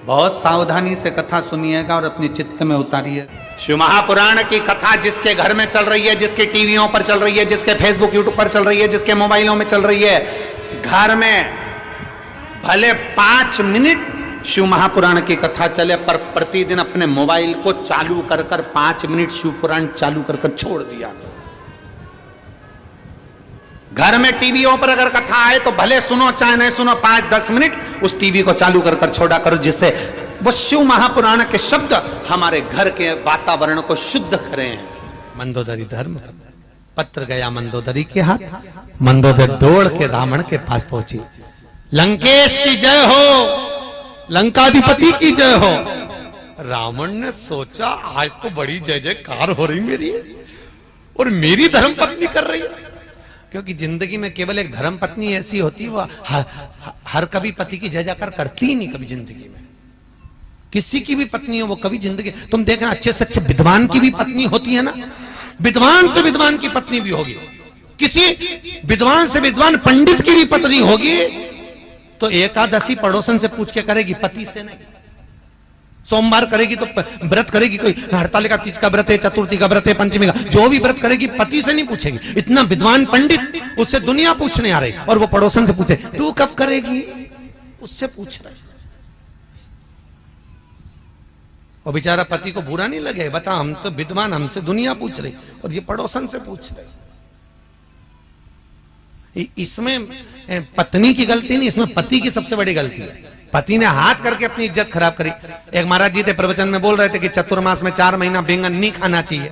बहुत सावधानी से कथा सुनिएगा और अपने चित्त में उतारिए। शिव महापुराण की कथा जिसके घर में चल रही है, जिसके टीवियों पर चल रही है, जिसके फेसबुक यूट्यूब पर चल रही है, जिसके मोबाइलों में चल रही है, घर में भले 5 मिनट शिव महापुराण की कथा चले, पर प्रतिदिन अपने मोबाइल को चालू कर 5 मिनट शिव पुराण चालू कर छोड़ दिया। घर में टीवियों पर अगर कथा आए तो भले सुनो चाहे नहीं सुनो, 5-10 मिनट उस टीवी को चालू कर छोड़ा करो, जिससे वो शिव महापुराण के शब्द हमारे घर के वातावरण को शुद्ध करें। मंदोदरी धर्म पत्र गया मंदोदरी के हाथ, मंदोदरी दौड़ के रावण के पास पहुंची। लंकेश की जय हो, लंकाधिपति की जय हो। रावण ने सोचा आज तो बड़ी जय जयकार हो रही मेरी, और मेरी धर्म पत्नी कर रही है। क्योंकि जिंदगी में केवल एक धर्म पत्नी ऐसी होती है, वो हर कभी पति की जय जयकार करती ही नहीं। कभी जिंदगी में किसी की भी पत्नी हो, वो कभी जिंदगी, तुम देखना अच्छे से अच्छे विद्वान की भी पत्नी होती है ना, विद्वान से विद्वान की पत्नी भी होगी, किसी विद्वान से विद्वान पंडित की भी पत्नी होगी, तो एकादशी पड़ोसन से पूछ के करेगी, पति से नहीं। सोमवार करेगी तो व्रत करेगी, कोई हड़ताल का, तीज का व्रत है, चतुर्थी का व्रत है, पंचमी का, जो भी व्रत करेगी पति से नहीं पूछेगी। इतना विद्वान पंडित, उससे दुनिया पूछने आ रही, और वो पड़ोसन से पूछे तू कब करेगी, उससे पूछ रहा है। और बेचारा पति को बुरा नहीं लगे, बता हम तो विद्वान, हमसे दुनिया पूछ रही, और ये पड़ोसन से पूछ रही। इसमें पत्नी की गलती नहीं, इसमें पति की सबसे बड़ी गलती है। पति ने हाथ करके अपनी इज्जत खराब करी। एक महाराज जी थे, प्रवचन में बोल रहे थे कि चतुर्मास में 4 महीना बैंगन नहीं खाना चाहिए।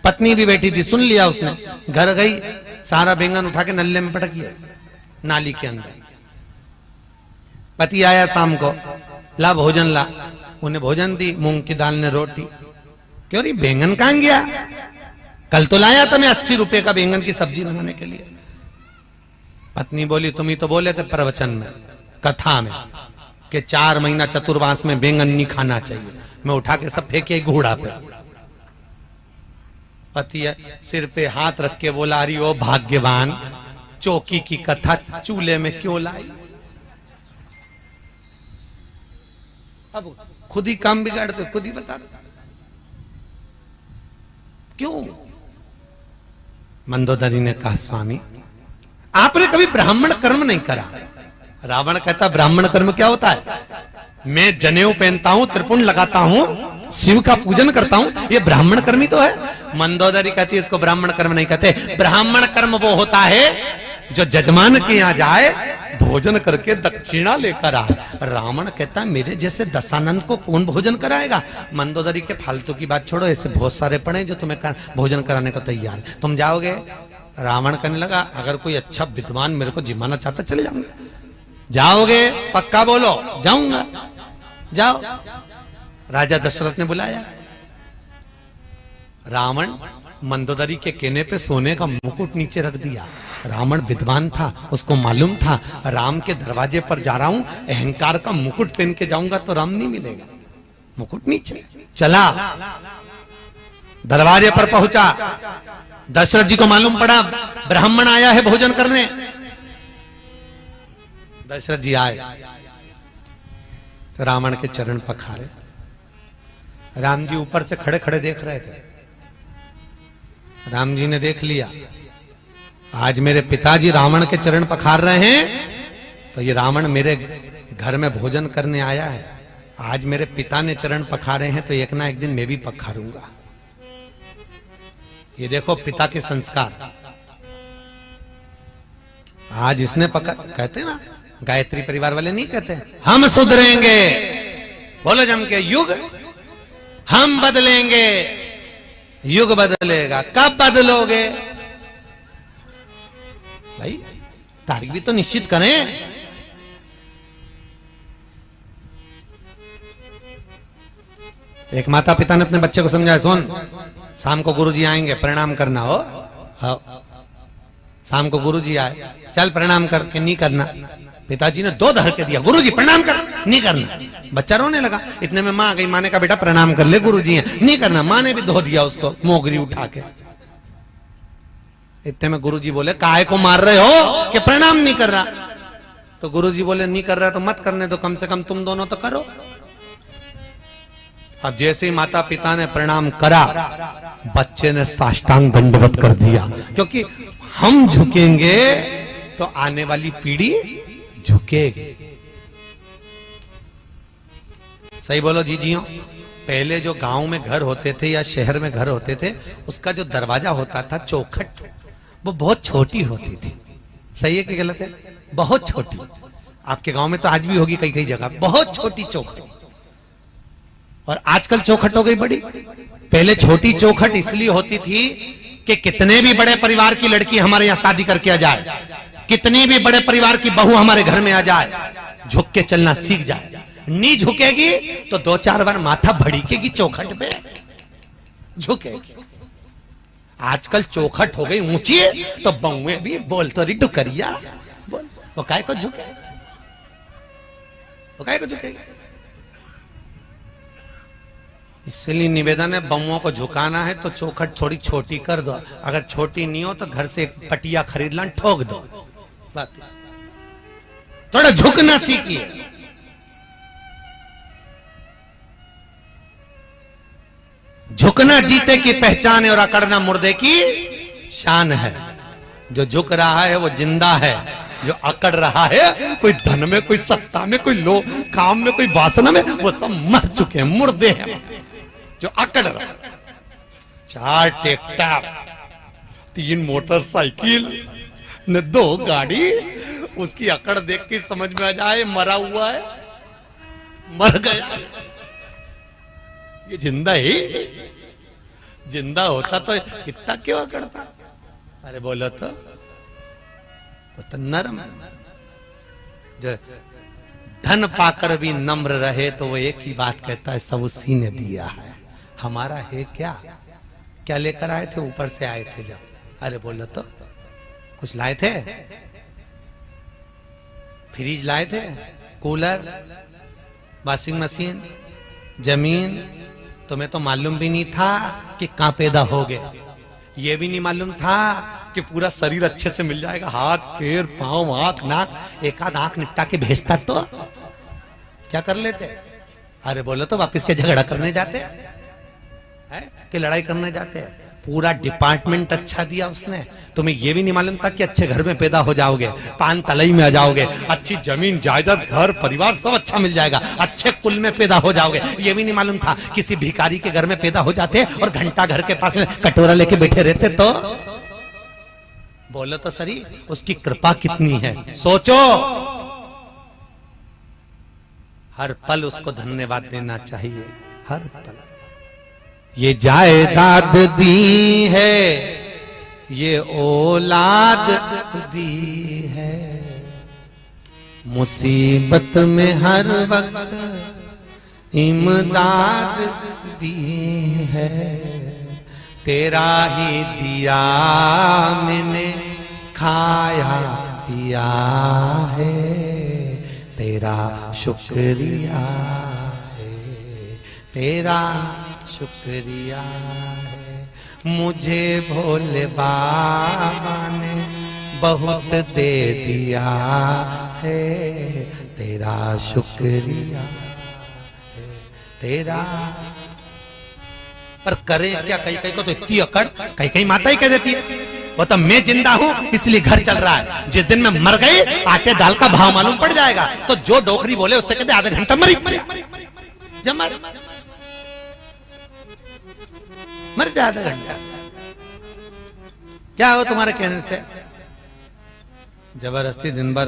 पत्नी भी बैठी थी, सुन लिया उसने, घर गई, सारा बैंगन उठा के नल्ले में पटक दिया, नाली के अंदर। पति आया शाम को, ला भोजन ला, उन्हें भोजन दी, मूंग की दाल ने रोटी। क्यों रही बैंगन कहां गया, कल तो लाया था मैं 80 रुपए का बैंगन की सब्जी बनाने के लिए। पत्नी बोली तुम ही तो बोले थे प्रवचन में, कथा में, कि 4 महीना चतुर्मास में बैंगन नहीं खाना चाहिए। मैं उठा के सब फेंके घोड़ा पे। पति सिर पे हाथ रख के बोला, अरे ओ भाग्यवान, चौकी की कथा चूल्हे में क्यों लाई। अब खुद ही काम बिगाड़ते, खुद ही बता क्यों। मंदोदरी ने कहा, स्वामी आपने कभी ब्राह्मण कर्म नहीं करा। रावण कहता ब्राह्मण कर्म क्या होता है, मैं जनेऊ पहनता हूं, त्रिपुंड लगाता हूं, शिव का पूजन करता हूं, ये ब्राह्मण कर्म ही तो है। मंदोदरी कहती है इसको ब्राह्मण कर्म नहीं कहते। ब्राह्मण कर्म वो होता है जो जजमान के यहां जाए, भोजन करके दक्षिणा लेकर आ। रावण कहता मेरे जैसे दशानंद को कौन भोजन कराएगा। मंदोदरी के फालतू की बात छोड़ो, ऐसे बहुत सारे पड़े जो तुम्हें भोजन कराने को तैयार, तुम जाओगे। रावण कहने लगा अगर कोई अच्छा विद्वान मेरे को जिमाना चाहता चले जाऊंगा। जाओगे पक्का बोलो, जाऊंगा, जाओ। राजा दशरथ ने बुलाया। रावण मंदोदरी के कहने पे सोने का मुकुट नीचे रख दिया। रावण विद्वान था, उसको मालूम था राम के दरवाजे पर जा रहा हूं, अहंकार का मुकुट पहन के जाऊंगा तो राम नहीं मिलेगा। मुकुट नीचे चला, दरवाजे पर पहुंचा। दशरथ जी को मालूम पड़ा ब्राह्मण आया है भोजन करने। दशरथ जी आए, रावण के चरण पखारे। राम जी ऊपर से खड़े खड़े देख रहे थे। राम जी ने देख लिया आज मेरे पिताजी रावण के चरण पखार रहे हैं, तो ये रावण मेरे घर में भोजन करने आया है। आज मेरे पिता ने चरण पखारे हैं, तो एक ना एक दिन मैं भी पखारूंगा। ये देखो पिता के संस्कार। आज इसने कहते ना, गायत्री परिवार वाले नहीं कहते हम सुधरेंगे, बोलो जम के, युग हम बदलेंगे, युग बदलेगा। कब बदलोगे भाई, तारीख भी तो निश्चित करें। एक माता पिता ने अपने बच्चे को समझाया, सुन शाम को गुरुजी आएंगे, प्रणाम करना हो। हाँ, शाम को गुरुजी आए, चल प्रणाम करके नहीं करना। पिताजी ने 2 धर के दिया, गुरुजी प्रणाम कर, नहीं करना। बच्चा रोने लगा। इतने में माँ गई, माँ ने कहा बेटा प्रणाम कर ले, गुरुजी हैं, नहीं करना। माँ ने भी धो दिया उसको मोगरी उठा के। इतने में गुरुजी बोले काहे को मार रहे हो कि प्रणाम नहीं कर रहा। तो गुरुजी बोले नहीं कर रहा तो मत करने दो, कम से कम तुम दोनों तो करो। अब जैसे ही माता पिता ने प्रणाम करा, बच्चे ने साष्टांग दंडवत कर दिया, क्योंकि हम झुकेंगे तो आने वाली पीढ़ी झुकेगी। सही बोलो जीजियों। पहले जो गांव में घर होते थे या शहर में घर होते थे, उसका जो दरवाजा होता था चौखट, वो बहुत छोटी होती थी। सही है कि गलत है? बहुत छोटी। आपके गांव में तो आज भी होगी कई कई जगह, बहुत छोटी चौखट। और आजकल चौखट हो गई बड़ी। पहले छोटी चौखट इसलिए होती थी कि कितने भी बड़े परिवार की लड़की हमारे यहां शादी करके आ जाए, कितनी भी बड़े परिवार की बहू हमारे घर में आ जाए, झुक के चलना सीख जाए। नहीं झुकेगी तो 2-4 बार माथा भड़केगी चौखट पे, झुकेगी। आजकल चौखट हो गई ऊंची, तो बहुए भी बोल तो रही डुकरिया बोल, वो काय को झुके, वो काय को झुकेगी। इसलिए निवेदन है, बहुओं को झुकाना है तो चौखट थोड़ी छोटी कर दो। अगर छोटी नहीं हो तो घर से एक पटिया खरीद ला, ठोक दो। बात थोड़ा झुकना सीखिए। झुकना जीते की पहचान है और अकड़ना मुर्दे की शान है। जो झुक रहा है वो जिंदा है, जो अकड़ रहा है कोई धन में, कोई सत्ता में, कोई लो काम में, कोई वासना में, वो सब मर चुके हैं, मुर्दे हैं। जो अकड़ रहा, 4 ट्रैक्टर, 3 मोटरसाइकिल न 2 गाड़ी, उसकी अकड़ देख के समझ में आ जाए मरा हुआ है, मर गया। ये जिंदा ही, जिंदा होता तो इतना क्यों अकड़ता? अरे बोलो तो नरम। जो धन पाकर भी नम्र रहे तो वो एक ही बात कहता है, सब उसी ने दिया है, हमारा है क्या? क्या लेकर आए थे? ऊपर से आए थे जब। अरे बोलो तो कुछ लाए थे? फ्रिज लाए थे, कूलर, वॉशिंग मशीन, जमीन। तुम्हें तो मालूम भी नहीं था कि कहां पैदा हो गए। ये भी नहीं मालूम था कि पूरा शरीर अच्छे से मिल जाएगा, हाथ पैर पांव आंख नाक, एक आध आंख निपटा के भेजता तो क्या कर लेते? अरे बोलो तो वापिस के झगड़ा करने जाते हैं कि लड़ाई करने जाते हैं? पूरा डिपार्टमेंट अच्छा दिया उसने। तुम्हें यह भी नहीं मालूम था कि अच्छे घर में पैदा हो जाओगे, पान तलई में आ जाओगे, अच्छी जमीन जायदाद घर परिवार सब अच्छा मिल जाएगा, अच्छे कुल में पैदा हो जाओगे। यह भी नहीं मालूम था किसी भिखारी के घर में पैदा हो जाते और घंटा घर के पास में कटोरा लेके बैठे रहते तो? बोलो तो सही, उसकी कृपा कितनी है, सोचो। हर पल उसको धन्यवाद देना चाहिए, हर पल। ये जायदाद दी है, ये औलाद दी है, मुसीबत में हर वक्त इमदाद दी है। तेरा ही दिया मैंने खाया पिया है, तेरा शुक्रिया है, तेरा शुक्रिया है। मुझे भोले बाबा ने बहुत दे दिया है, तेरा शुक्रिया है, तेरा। पर करे क्या? कई कई को तो इतनी अकड़, कई कई माता ही कह देती है वो तो मैं जिंदा हूं इसलिए घर चल रहा है, जिस दिन मैं मर गई आटे दाल का भाव मालूम पड़ जाएगा। तो जो डोकरी बोले उससे कहते आधा घंटा मर जाए आधा घंटा। क्या हो तुम्हारे कहने से? जबरदस्ती दिन भर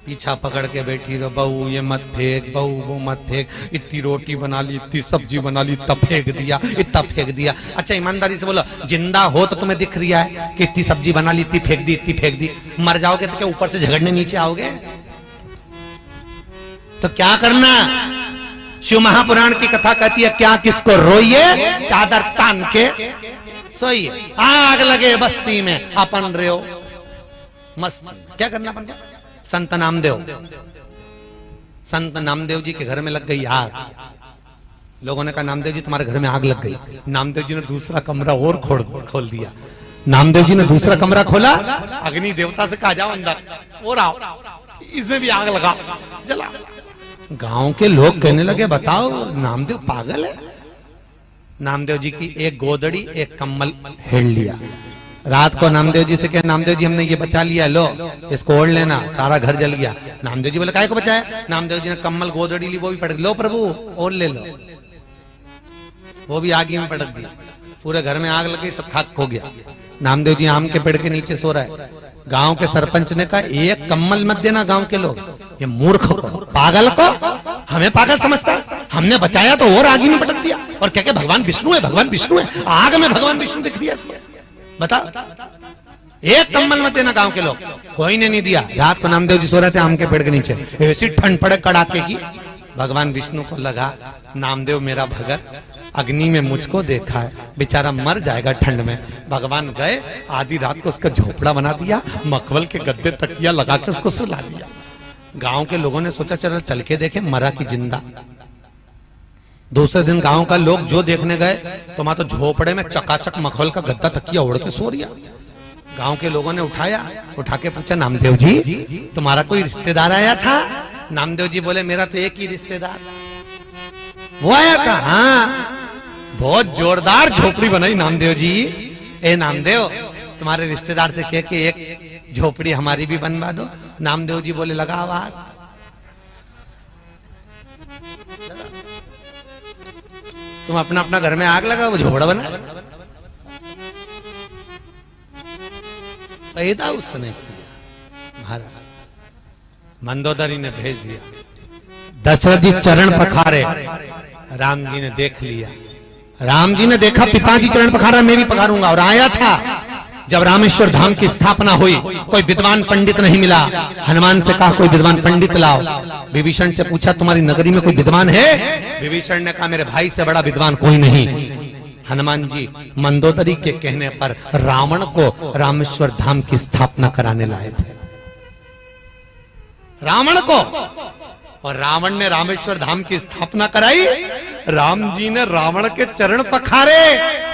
पीछा पकड़ के बैठी तो बहू ये मत फेंक, बहू वो मत फेंक, इतनी रोटी बना ली, इतनी सब्जी बना ली, इतना फेंक दिया, इतना फेंक दिया। अच्छा ईमानदारी से बोलो, जिंदा हो तो तुम्हें दिख रहा है कि इतनी सब्जी बना ली, इतनी फेंक दी, इतनी फेंक दी। मर जाओगे तो क्या ऊपर से झगड़ने नीचे आओगे? तो क्या करना? शिव महापुराण की कथा कहती है, क्या किसको रोइए, चादर तान के सोइए। आग लगे बस्ती में अपन रहो मस्त। क्या करना अपन? संत नामदेव, संत नामदेव जी के घर में लग गई आग। लोगों ने कहा नामदेव जी तुम्हारे घर में आग लग गई। नामदेव जी ने दूसरा कमरा और खोल दिया। नामदेव जी ने दूसरा कमरा खोला, अग्नि देवता से कहा जाओ अंदर और आओ, इसमें भी आग लगा, जला। गांव के लोग कहने लगे बताओ नामदेव पागल है। नामदेव जी की एक गोदड़ी एक कम्बल हेड़ लिया। रात को नामदेव जी से कहे नामदेव जी हमने ये बचा लिया, लो इसको ओढ़ लेना, सारा घर जल गया। नामदेव जी बोले काहे को बचाया? नामदेव जी ने कम्बल गोदड़ी ली, वो भी पटक, लो प्रभु ओढ़ ले लो, वो भी आग में पटक दिया। पूरे घर में आग लगी, सब खाक हो गया। नामदेव जी आम के पेड़ के नीचे सो रहा है। गांव के सरपंच ने कहा एक कम्बल मत देना गांव के लोग, ये मूर्ख को, पागल को, हमें पागल समझता है, हमने बचाया तो और आग में पटक दिया। और क्या भगवान विष्णु है, भगवान विष्णु है, आग में भगवान विष्णु दिख दिया इसको। बता, एक कम्बल मत देना गांव के लोग। कोई ने नहीं दिया। रात को नामदेव जी सो रहे थे आम के पेड़ के नीचे, ऐसी ठंड पड़े कड़ाके की। भगवान विष्णु को लगा नामदेव मेरा भगत अग्नि में मुझको देखा है, बेचारा मर जाएगा ठंड में। भगवान गए, आधी रात को उसका झोपड़ा बना दिया, मखमल के गद्दे तकिया लगा के उसको सुला दिया। गांव के लोगों ने सोचा चलो चल के देखें मरा कि जिंदा। दूसरे दिन गांव का लोग जो देखने गए तो मां तो झोपड़े में चकाचक मखमल का गद्दा तकिया ओढ़ के सो रिया। गांव के लोगों ने उठाया, उठा के पूछा नामदेव जी तुम्हारा कोई रिश्तेदार आया था? नामदेव जी बोले मेरा तो एक ही रिश्तेदार वो आया था। हाँ, बहुत जोरदार झोपड़ी बनाई नामदेव जी। ए नामदेव तुम्हारे रिश्तेदार से कह के एक झोपड़ी हमारी भी बनवा दो। नामदेव जी बोले लगा आवाज। तुम अपना अपना घर में आग लगा, वो झोपड़ा बना। पैदा उसने किया। महाराज मंदोदरी ने भेज दिया। दशरथ जी चरण पखारे, राम जी ने देख लिया। राम जी ने देखा पिताजी चरण पखारा, मैं भी पखारूंगा। और आया था जब रामेश्वर धाम की स्थापना हुई, कोई विद्वान पंडित नहीं मिला। हनुमान से कहा कोई विद्वान पंडित लाओ। विभीषण से पूछा तुम्हारी नगरी में कोई विद्वान है? विभीषण ने कहा मेरे भाई से बड़ा विद्वान कोई नहीं। हनुमान जी मंदोदरी के कहने पर रावण को रामेश्वर धाम की स्थापना कराने लाए थे। रावण को, और रावण ने रामेश्वर धाम की स्थापना कराई। राम जी ने रावण के चरण पखारे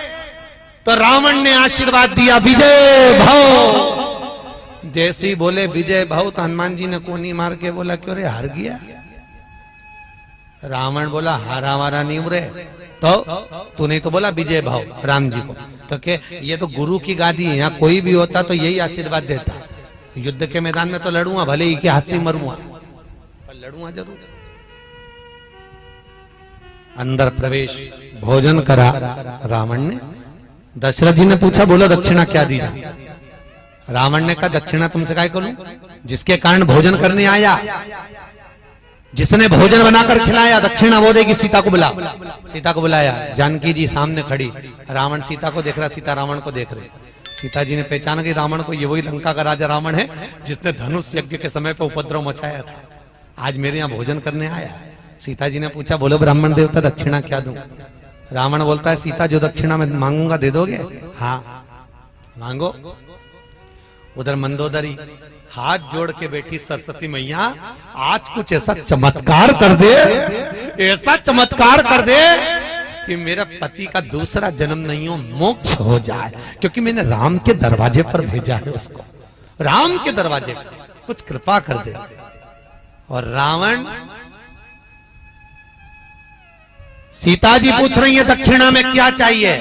तो रावण ने आशीर्वाद दिया विजय भव। जैसे ही बोले विजय भव तो हनुमान जी ने कोनी मार के बोला क्यों रे हार गया? रावण बोला हारा वारा नहीं उरे, तो तूने तो बोला विजय भव राम जी को। तो के ये तो गुरु की गादी है, यहाँ कोई भी होता तो यही आशीर्वाद देता। युद्ध के मैदान में तो लड़ूंगा, भले ही के हाथ से मरूंगा, लड़ूंगा जरूर। अंदर प्रवेश, भोजन करा रावण ने। दशरथ जी ने पूछा बोलो दक्षिणा क्या दी जाए? रावण ने कहा दक्षिणा तुमसे काय करूं? जिसके कारण भोजन करने आया, जिसने भोजन बनाकर खिलाया, दक्षिणा वो देगी। सीता को बुला। सीता को बुलाया, जानकी जी सामने खड़ी। रावण सीता को देख रहा, सीता रावण को देख रहे। सीता जी ने पहचाना कि रावण को ये वही लंका का राजा रावण है जिसने धनुष यज्ञ के समय पर उपद्रव मचाया था, आज मेरे यहाँ भोजन करने आया है। सीता जी ने पूछा बोलो ब्राह्मण देवता दक्षिणा क्या दूं? रावण बोलता है सीता जो दक्षिणा मैं मांगूंगा दे दोगे? हाँ मांगो। उधर मंदोदरी हाथ जोड़ के बैठी सरस्वती मैया आज कुछ ऐसा चमत्कार कर दे, ऐसा चमत्कार कर दे कि मेरा पति का दूसरा जन्म नहीं हो, मोक्ष हो जाए। क्योंकि मैंने राम के दरवाजे पर भेजा है उसको, राम के दरवाजे पर कुछ कृपा कर दे। और रावण, सीता जी पूछ रही है दक्षिणा में क्या चाहिए?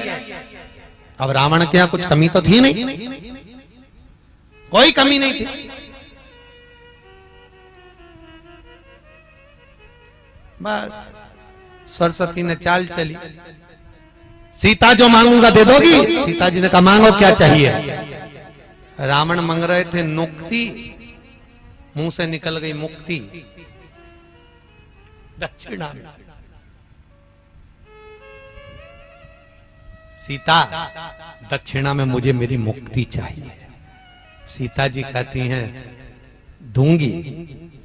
अब रावण के यहां कुछ कमी तो थी नहीं, कोई कमी नहीं थी। बस सरस्वती ने चाल चली, सीता जो मांगूंगा दे दोगी? सीता जी ने कहा मांगो क्या चाहिए? रावण मांग रहे थे नुक्ति, मुंह से निकल गई मुक्ति। दक्षिणा में सीता, दक्षिणा में मुझे मेरी मुक्ति चाहिए। सीता जी कहती हैं दूंगी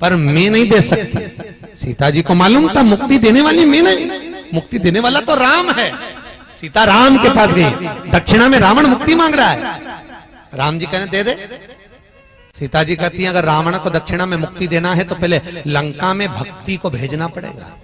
पर मैं नहीं दे सकती। सीता जी को मालूम था मुक्ति देने वाली मैं नहीं, मुक्ति देने वाला तो राम है। सीता राम के पास गई, दक्षिणा में रावण मुक्ति मांग रहा है। राम जी कहने दे दे। सीता जी कहती हैं अगर रावण को दक्षिणा में मुक्ति देना है तो पहले लंका में भक्ति को भेजना पड़ेगा।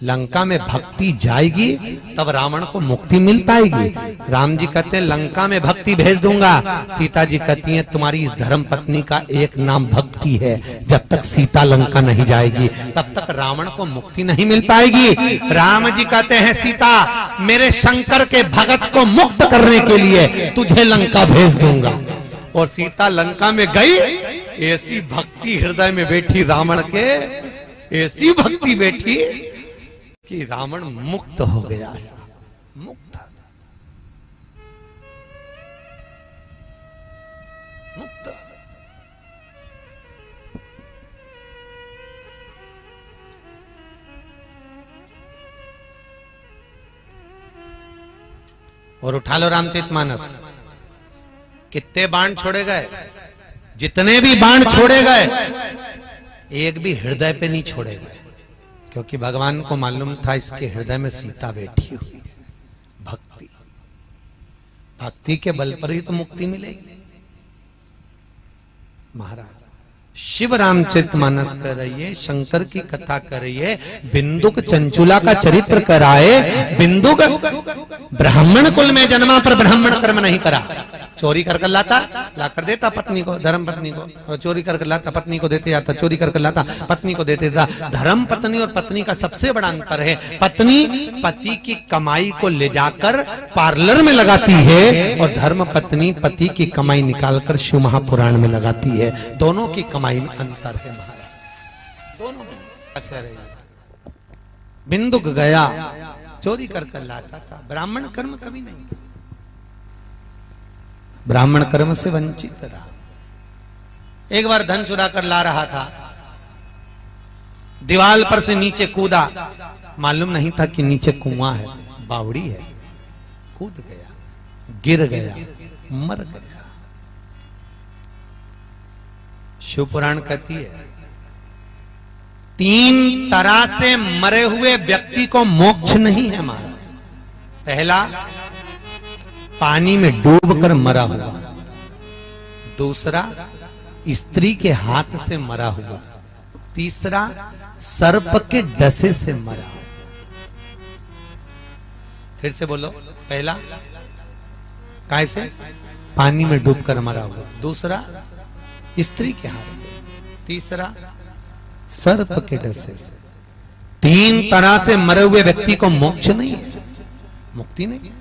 लंका में भक्ति जाएगी तब रावण को मुक्ति मिल पाएगी। राम जी कहते हैं लंका में भक्ति भेज दूंगा। सीता जी कहती हैं तुम्हारी इस धर्म पत्नी का एक नाम भक्ति है, जब तक सीता लंका नहीं जाएगी तब तक रावण को मुक्ति नहीं मिल पाएगी। राम जी कहते हैं सीता मेरे शंकर के भगत को मुक्त करने के लिए तुझे लंका भेज दूंगा। और सीता लंका में गई, ऐसी भक्ति हृदय में बैठी रावण के, ऐसी भक्ति बैठी कि रावण मुक्त हो गया। मुक्त मुक्त। और उठा लो रामचरितमानस, कितने बाण छोड़े गए, जितने भी बाण छोड़े गए एक भी हृदय पे नहीं छोड़े गए, क्योंकि भगवान को मालूम था इसके हृदय में सीता बैठी हुई। भक्ति, भक्ति के बल पर ही तो मुक्ति मिलेगी। महाराज शिव रामचरितमानस कर रही है, शंकर की कथा कर रही है, बिंदुक चंचुला का चरित्र कराए। बिंदुक ब्राह्मण कुल में जन्मा पर ब्राह्मण कर्म नहीं करा, चोरी कर लाता, ला कर देता पत्नी को, धर्म पत्नी को, और चोरी कर लाता पत्नी को देते जाता, चोरी कर लाता पत्नी को देते जाता। धर्म पत्नी और पत्नी का सबसे बड़ा अंतर है, पत्नी पति की कमाई को ले जाकर पार्लर में लगाती है और धर्म पत्नी पति की कमाई निकालकर शिव महापुराण में लगाती है। दोनों की कमाई में अंतर है महाराज, दोनों में। बिंदुक गया चोरी कर लाता था, ब्राह्मण कर्म कभी नहीं, ब्राह्मण कर्म से वंचित रहा। एक बार धन चुरा कर ला रहा था, दीवार पर से नीचे कूदा, मालूम नहीं था कि नीचे कुआं है, बावड़ी है, कूद गया, गिर गया, मर गया। शिव पुराण कहती है 3 तरह से मरे हुए व्यक्ति को मोक्ष नहीं है महाराज। पहला, पानी में डूबकर मरा हुआ। दूसरा, स्त्री के हाथ से मरा हुआ। तीसरा, सर्प के डसे से मरा हुआ। फिर से बोलो, पहला कैसे? पानी में डूबकर मरा हुआ। दूसरा, स्त्री के हाथ से। तीसरा, सर्प के डसे से। 3 तरह से मरे हुए व्यक्ति को मोक्ष नहीं है, मुक्ति नहीं।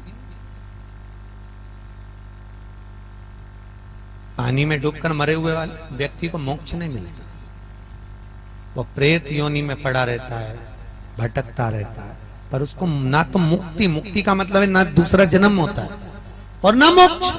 पानी में डूबकर मरे हुए वाले व्यक्ति को मोक्ष नहीं मिलता, वो प्रेत योनि में पड़ा रहता है, भटकता रहता है, पर उसको ना तो मुक्ति, मुक्ति का मतलब है ना दूसरा जन्म होता है और ना मोक्ष।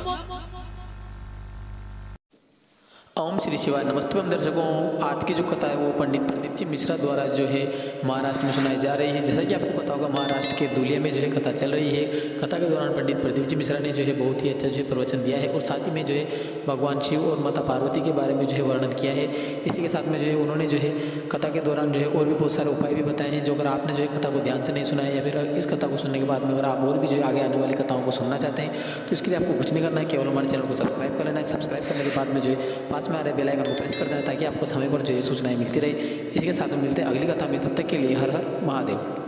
ओम श्री शिवाय। नमस्ते हम दर्शकों, आज की जो कथा है वो पंडित प्रदीप जी मिश्रा द्वारा जो है महाराष्ट्र में सुनाई जा रही है। जैसा कि आपको पता होगा महाराष्ट्र के धुलिया में जो है कथा चल रही है। कथा के दौरान पंडित प्रदीप जी मिश्रा ने जो है बहुत ही अच्छा जो है प्रवचन दिया है और साथ ही में जो है भगवान शिव और माता पार्वती के बारे में जो है वर्णन किया है। इसी के साथ में जो है उन्होंने जो है कथा के दौरान जो है और भी बहुत सारे उपाय भी बताए हैं, जो अगर आपने जो है कथा को ध्यान से नहीं सुना है या फिर इस कथा को सुनने के बाद में अगर आप और भी जो है आगे आने वाली कथाओं को सुनना चाहते हैं तो इसके लिए आपको कुछ नहीं करना है, केवल हमारे चैनल को सब्सक्राइब कर लेना है। सब्सक्राइब करने के बाद में जो है पास में आ रहे बेल आइकन को प्रेस कर देना ताकि आपको समय पर जो है सूचनाएं मिलती रहे। इसी के साथ में मिलते हैं अगली कथा में, तब तक के लिए हर हर महादेव।